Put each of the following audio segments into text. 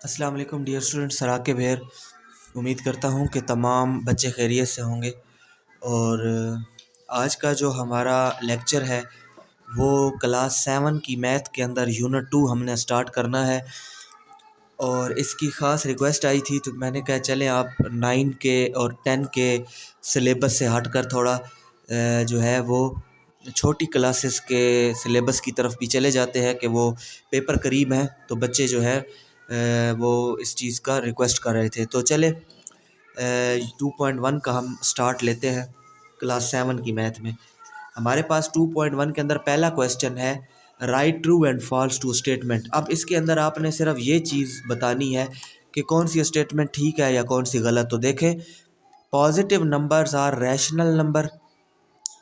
अस्सलाम वालेकुम dear students, सराके बहर। उम्मीद करता हूँ कि तमाम बच्चे खैरियत से होंगे। और आज का जो हमारा लेक्चर है वो क्लास 7 की मैथ के अंदर यूनिट 2 हमने स्टार्ट करना है। और इसकी ख़ास रिक्वेस्ट आई थी तो मैंने कहा चलें आप 9 के और 10 के सिलेबस से हट कर थोड़ा जो है वो छोटी क्लासेस के सिलेबस की तरफ भी चले जाते हैं कि वो पेपर करीब हैं तो बच्चे जो है वो इस चीज़ का रिक्वेस्ट कर रहे थे। तो चले 2.1 का हम स्टार्ट लेते हैं क्लास 7 की मैथ में। हमारे पास 2.1 के अंदर पहला क्वेश्चन है write true and false to statement. अब इसके अंदर आपने सिर्फ ये चीज़ बतानी है कि कौन सी स्टेटमेंट ठीक है या कौन सी गलत। तो देखें, positive numbers are rational number.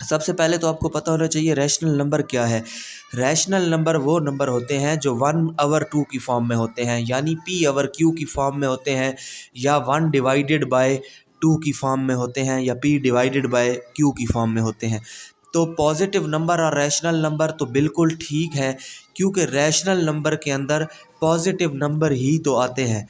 सबसे पहले तो आपको पता होना चाहिए रैशनल नंबर क्या है। रैशनल नंबर वो नंबर होते हैं जो 1/2 की फॉर्म में होते हैं, यानी p/q की फॉर्म में होते हैं, या 1/2 की फॉर्म में होते हैं, या p/q की फॉर्म में होते हैं। तो पॉजिटिव नंबर और रैशनल नंबर तो बिल्कुल ठीक है, क्योंकि रैशनल नंबर के अंदर पॉजिटिव नंबर ही तो आते हैं।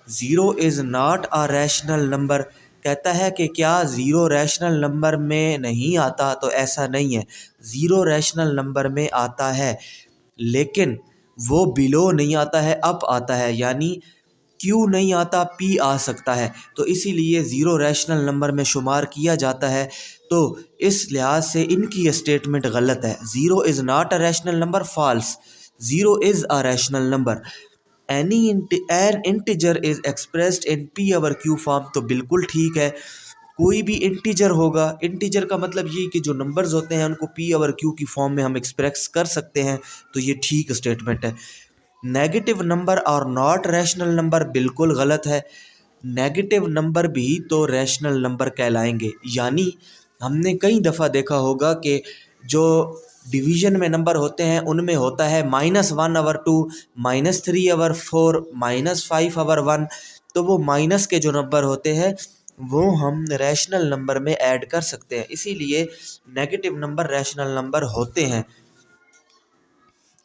Zero is not a rational number कहता है कि क्या ज़ीरो रैशनल नंबर में नहीं आता, तो ऐसा नहीं है। ज़ीरो रैशनल नंबर में आता है, लेकिन वो बिलो नहीं आता है, अप आता है। यानी क्यू नहीं आता, पी आ सकता है, तो इसीलिए ज़ीरो रैशनल नंबर में शुमार किया जाता है। तो इस लिहाज से इनकी स्टेटमेंट गलत है। Zero is not a rational number, false. Zero is a rational number. An integer is expressed in p/q form, तो बिल्कुल ठीक है। कोई भी इंटीजर होगा, इंटीजर का मतलब ये कि जो नंबर्स होते हैं उनको p/q की फॉर्म में हम एक्सप्रेस कर सकते हैं, तो ये ठीक स्टेटमेंट है। नेगेटिव नंबर और नॉट रैशनल नंबर बिल्कुल गलत है। नेगेटिव नंबर भी तो रैशनल नंबर कहलाएंगे। यानी हमने कई दफ़ा देखा होगा कि जो डिवीज़न में नंबर होते हैं उनमें होता है -1/2, -3/4, -5/1। तो वो माइनस के जो नंबर होते हैं वो हम रैशनल नंबर में ऐड कर सकते हैं, इसीलिए नेगेटिव नंबर रैशनल नंबर होते हैं।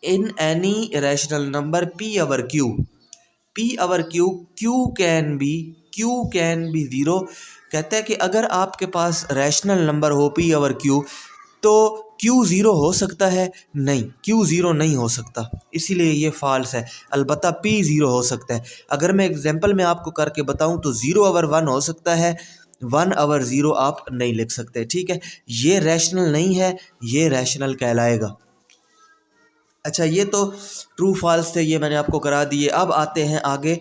In any rational number p/q, Q can be zero. कहता है कि अगर आपके पास रैशनल नंबर हो p/q तो क्यू ज़ीरो हो सकता है? नहीं, क्यू ज़ीरो नहीं हो सकता, इसीलिए ये फ़ाल्स है। अलबत्ता पी ज़ीरो हो सकता है। अगर मैं एग्जांपल में आपको करके बताऊं तो 0/1 हो सकता है, 1/0 आप नहीं लिख सकते। ठीक है, ये रैशनल नहीं है, ये रैशनल कहलाएगा। अच्छा, ये तो ट्रू फॉल्स थे, ये मैंने आपको करा दिए। अब आते हैं आगे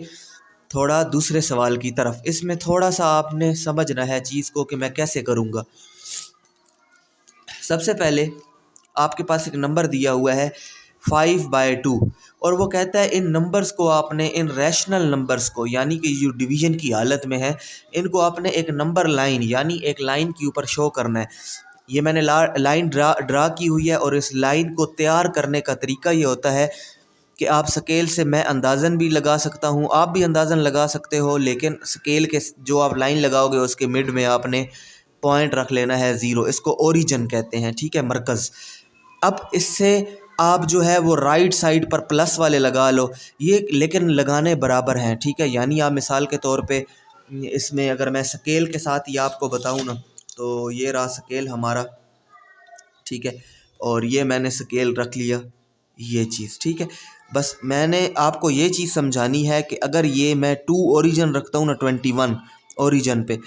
थोड़ा दूसरे सवाल की तरफ। इसमें थोड़ा सा आपने समझना है चीज़ को कि मैं कैसे करूँगा। सबसे पहले आपके पास एक नंबर दिया हुआ है 5/2, और वो कहता है इन नंबर्स को आपने, इन रैशनल नंबर्स को, यानी कि जो डिवीज़न की हालत में है, इनको आपने एक नंबर लाइन यानी एक लाइन के ऊपर शो करना है। ये मैंने लाइन ड्रा की हुई है, और इस लाइन को तैयार करने का तरीका ये होता है कि आप स्केल से, मैं अंदाज़न भी लगा सकता हूँ, आप भी अंदाज़न लगा सकते हो, लेकिन स्केल के जो आप लाइन लगाओगे उसके मिड में आपने पॉइंट रख लेना है ज़ीरो। इसको ओरिजिन कहते हैं, ठीक है, मरकज़। अब इससे आप जो है वो राइट साइड पर प्लस वाले लगा लो, ये लेकिन लगाने बराबर हैं, ठीक है। यानी आप मिसाल के तौर पे इसमें अगर मैं स्केल के साथ ही आपको बताऊँ ना, तो ये रहा स्केल हमारा, ठीक है, और ये मैंने स्केल रख लिया, ये चीज़, ठीक है। बस मैंने आपको ये चीज़ समझानी है कि अगर ये मैं 2 ओरिजिन रखता हूँ ना, 21 ओरिजिन पे,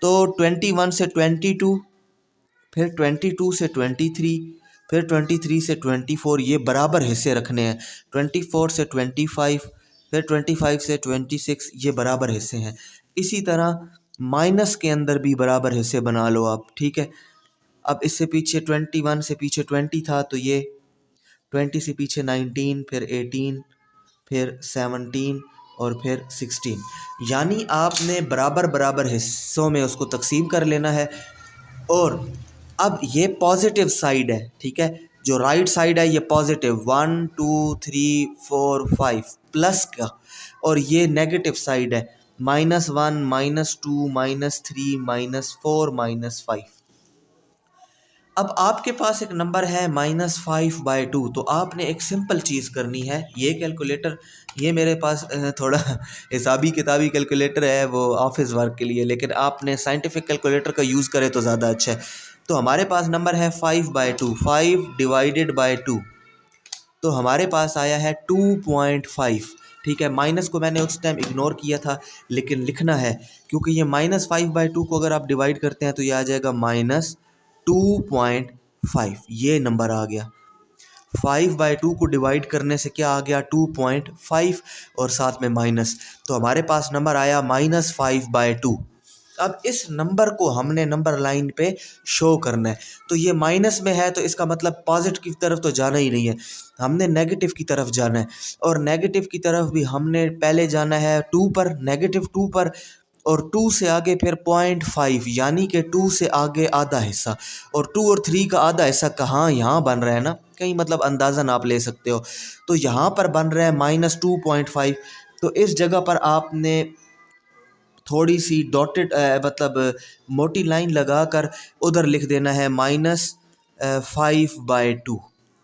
तो 21 से 22, फिर 22 से 23, फिर 23 से 24, ये बराबर हिस्से रखने हैं। 24 से 25, फिर 25 से 26, ये बराबर हिस्से हैं। इसी तरह माइनस के अंदर भी बराबर हिस्से बना लो आप, ठीक है। अब इससे पीछे 21 से पीछे 20 था, तो ये 20 से पीछे 19, फिर 18, फिर 17 और फिर 16। यानी आपने बराबर बराबर हिस्सों में उसको तकसीम कर लेना है। और अब ये पॉजिटिव साइड है, ठीक है, जो राइट साइड है ये पॉजिटिव 1 2 3 4 5 प्लस का, और ये नेगेटिव साइड है -1 -2 -3 -4 -5। अब आपके पास एक नंबर है -5/2, तो आपने एक सिंपल चीज़ करनी है। ये कैलकुलेटर, ये मेरे पास थोड़ा हिसाबी किताबी कैलकुलेटर है, वो ऑफिस वर्क के लिए, लेकिन आपने साइंटिफिक कैलकुलेटर का यूज़ करें तो ज़्यादा अच्छा है। तो हमारे पास नंबर है 5/2, 5 डिवाइडेड बाई 2, तो हमारे पास आया है 2.5। ठीक है, माइनस को मैंने उस टाइम इग्नोर किया था, लेकिन लिखना है क्योंकि ये -5/2 को अगर आप डिवाइड करते हैं तो ये आ जाएगा -2.5। ये नंबर आ गया। 5/2 को डिवाइड करने से क्या आ गया, 2.5 और साथ में माइनस, तो हमारे पास नंबर आया -5/2। अब इस नंबर को हमने नंबर लाइन पे शो करना है। तो ये माइनस में है तो इसका मतलब पॉजिटिव की तरफ तो जाना ही नहीं है, हमने नेगेटिव की तरफ जाना है। और नेगेटिव की तरफ भी हमने पहले जाना है 2 पर, -2 पर, और 2 से आगे फिर 0.5, यानी कि 2 से आगे आधा हिस्सा। और 2 और 3 का आधा हिस्सा कहाँ, यहाँ बन रहा है ना, कहीं मतलब अंदाज़न आप ले सकते हो। तो यहाँ पर बन रहा है -2.5, तो इस जगह पर आपने थोड़ी सी डॉटेड मतलब मोटी लाइन लगाकर उधर लिख देना है -5/2।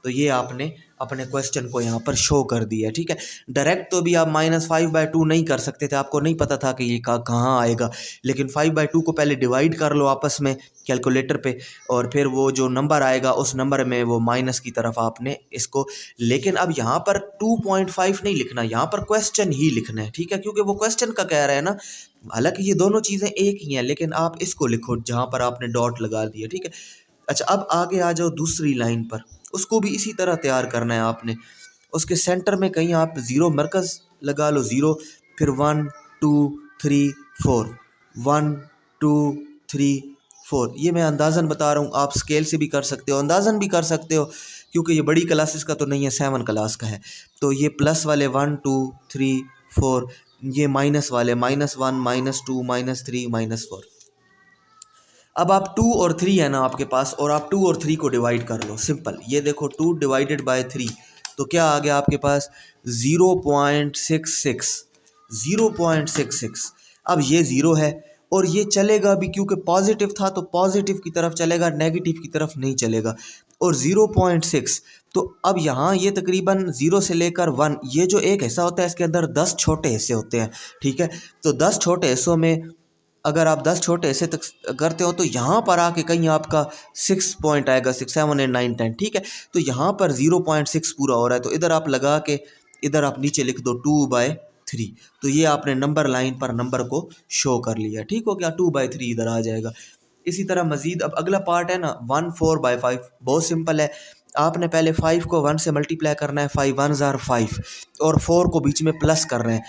तो ये आपने अपने क्वेश्चन को यहाँ पर शो कर दिया। ठीक है, डायरेक्ट तो भी आप -5/2 नहीं कर सकते थे, आपको नहीं पता था कि ये कहाँ आएगा, लेकिन 5/2 को पहले डिवाइड कर लो आपस में कैलकुलेटर पे, और फिर वो जो नंबर आएगा उस नंबर में वो माइनस की तरफ आपने इसको। लेकिन अब यहाँ पर 2.5 नहीं लिखना, यहाँ पर क्वेश्चन ही लिखना है। ठीक है, क्योंकि वो क्वेश्चन का कह रहा है ना, हालांकि ये दोनों चीज़ें एक ही हैं, लेकिन आप इसको लिखो जहाँ पर आपने डॉट लगा दिया। ठीक है, अच्छा अब आगे आ जाओ दूसरी लाइन पर, उसको भी इसी तरह तैयार करना है आपने। उसके सेंटर में कहीं आप ज़ीरो मरकज़ लगा लो, ज़ीरो, फिर 1 2 3 4, 1 2 3 4। ये मैं अंदाज़न बता रहा हूँ, आप स्केल से भी कर सकते हो, अंदाज़न भी कर सकते हो, क्योंकि ये बड़ी क्लासेस का तो नहीं है, 7 क्लास का है। तो ये प्लस वाले 1 2 3 4, ये माइनस वाले -1 -2 -3 -4। अब आप 2 और 3 है ना आपके पास, और आप 2 और 3 को डिवाइड कर लो, सिंपल। ये देखो 2 डिवाइडेड बाय 3, तो क्या आ गया आपके पास 0.66, 0.66। अब ये ज़ीरो है और ये चलेगा भी, क्योंकि पॉजिटिव था तो पॉजिटिव की तरफ चलेगा, नेगेटिव की तरफ नहीं चलेगा। और 0.6, तो अब यहाँ ये तकरीबन 0 से लेकर 1, ये जो एक हिस्सा होता है इसके अंदर 10 छोटे हिस्से होते हैं। ठीक है, तो 10 छोटे हिस्सों में अगर आप 10 छोटे हिस्से तक करते हो तो यहाँ पर आके कहीं आपका 6 पॉइंट आएगा, 6 7 8 9 10। ठीक है, तो यहाँ पर 0.6 पूरा हो रहा है, तो इधर आप लगा के इधर आप नीचे लिख दो 2/3। तो ये आपने नंबर लाइन पर नंबर को शो कर लिया। ठीक हो गया, 2/3 इधर आ जाएगा। इसी तरह मज़ीद अब अगला पार्ट है ना 1 4/5, बहुत सिंपल है। आपने पहले 5 को 1 से मल्टीप्लाई करना है, 5 1 ज़ार 5, और 4 को बीच में प्लस कर रहे हैं,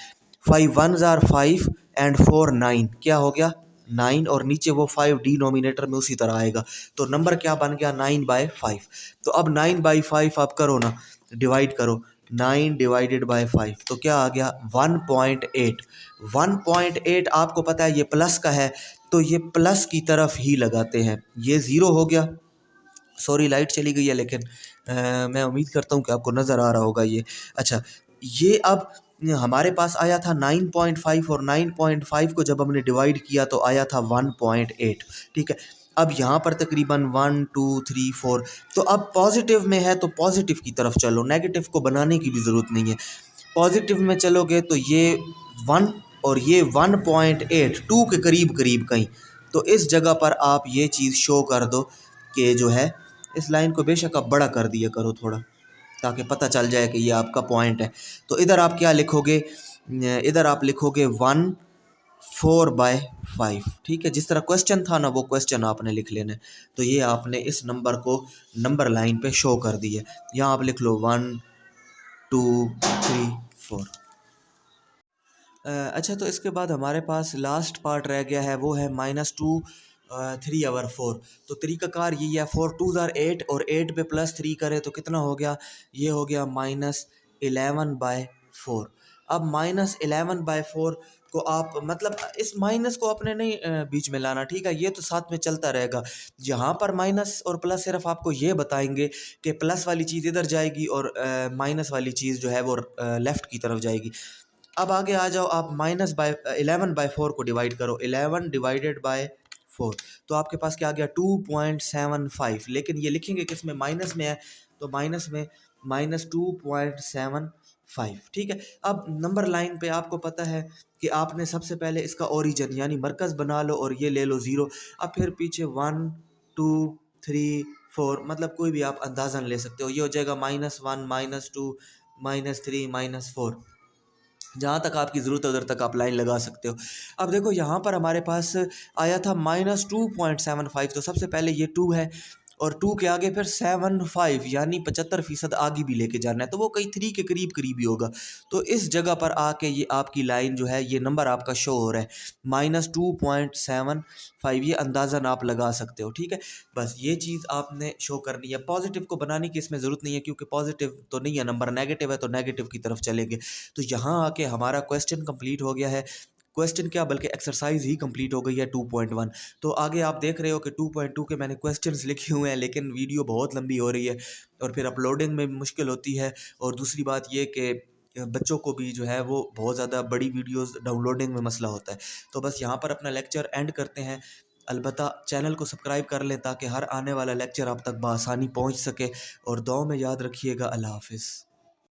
5 1 ज़ार 5 एंड 4 9, क्या हो गया 9, और नीचे वो 5 डिनोमिनेटर में उसी तरह आएगा। तो नंबर क्या बन गया 9/5। तो अब 9/5 आप करो ना, डिवाइड करो, 9 डिवाइडेड बाय 5, तो क्या आ गया 1.8। 1.8 आपको पता है ये प्लस का है, तो ये प्लस की तरफ ही लगाते हैं। ये ज़ीरो हो गया, सॉरी लाइट चली गई है, लेकिन मैं उम्मीद करता हूँ कि आपको नज़र आ रहा होगा ये। अच्छा, ये अब हमारे पास आया था 9.5, और 9.5 को जब हमने डिवाइड किया तो आया था 1.8। ठीक है, अब यहाँ पर तकरीबन 1 2 3 4, तो अब पॉजिटिव में है तो पॉजिटिव की तरफ चलो, नेगेटिव को बनाने की भी ज़रूरत नहीं है। पॉजिटिव में चलोगे तो ये 1 और ये 1.8, 2 के करीब करीब कहीं, तो इस जगह पर आप ये चीज़ शो कर दो कि जो है, इस लाइन को बेशक आप बड़ा कर दिया करो थोड़ा, ताकि पता चल जाए कि ये आपका पॉइंट है। तो इधर आप क्या लिखोगे, इधर आप लिखोगे 1 4/5। ठीक है, जिस तरह क्वेश्चन था ना वो क्वेश्चन आपने लिख लेना है। तो ये आपने इस नंबर को नंबर लाइन पे शो कर दिया। यहाँ आप लिख लो 1 2 3 4। अच्छा, तो इसके बाद हमारे पास लास्ट पार्ट रह गया है, वो है -2 3/4। तो तरीक़ाकार यही है, 4 2 ज़ार 8, और 8 पे +3 करें तो कितना हो गया, ये हो गया -11/4। अब -11/4 को आप मतलब इस माइनस को अपने नहीं बीच में लाना। ठीक है, ये तो साथ में चलता रहेगा। यहाँ पर माइनस और प्लस सिर्फ आपको ये बताएंगे कि प्लस वाली चीज़ इधर जाएगी और माइनस वाली चीज़ जो है वो लेफ़्ट की तरफ जाएगी। अब आगे आ जाओ, आप -11/4 को डिवाइड करो, 11 डिवाइडेड बाय 4। तो आपके पास क्या आ गया 2.75, लेकिन ये लिखेंगे किस में, माइनस में है, तो माइनस में -2.75। ठीक है। अब नंबर लाइन पे आपको पता है कि आपने सबसे पहले इसका ओरिजिन यानी मरकज़ बना लो और ये ले लो 0। अब फिर पीछे 1 2 3 4, मतलब कोई भी आप अंदाज़न ले सकते हो। ये हो जाएगा -1 -2 -3 -4, जहाँ तक आपकी ज़रूरत है उधर तक आप लाइन लगा सकते हो। अब देखो यहाँ पर हमारे पास आया था -2.75, तो सबसे पहले ये 2 है और 2 के आगे फिर 75 यानी 75% आगे भी लेके जाना है, तो वो कहीं 3 के करीब करीब ही होगा। तो इस जगह पर आके ये आपकी लाइन जो है, ये नंबर आपका शो हो रहा है -2.75, ये अंदाज़न आप लगा सकते हो। ठीक है, बस ये चीज़ आपने शो करनी है। पॉजिटिव को बनाने की इसमें ज़रूरत नहीं है, क्योंकि पॉजिटिव तो नहीं है नंबर, नेगेटिव है तो नेगेटिव की तरफ चलेंगे। तो यहाँ आके हमारा क्वेश्चन कंप्लीट हो गया है। क्वेश्चन क्या, बल्कि एक्सरसाइज ही कंप्लीट हो गई है 2.1। तो आगे आप देख रहे हो कि 2.2 के मैंने क्वेश्चंस लिखे हुए हैं, लेकिन वीडियो बहुत लंबी हो रही है और फिर अपलोडिंग में भी मुश्किल होती है। और दूसरी बात ये कि बच्चों को भी जो है वो बहुत ज़्यादा बड़ी वीडियोस डाउनलोडिंग में मसला होता है। तो बस यहाँ पर अपना लेक्चर एंड करते हैं। अलबत्ता चैनल को सब्सक्राइब कर लें ताकि हर आने वाला लेक्चर आप तक बआसानी पहुँच सके। और दुआ में याद रखिएगा। अल्लाह हाफ़िज़।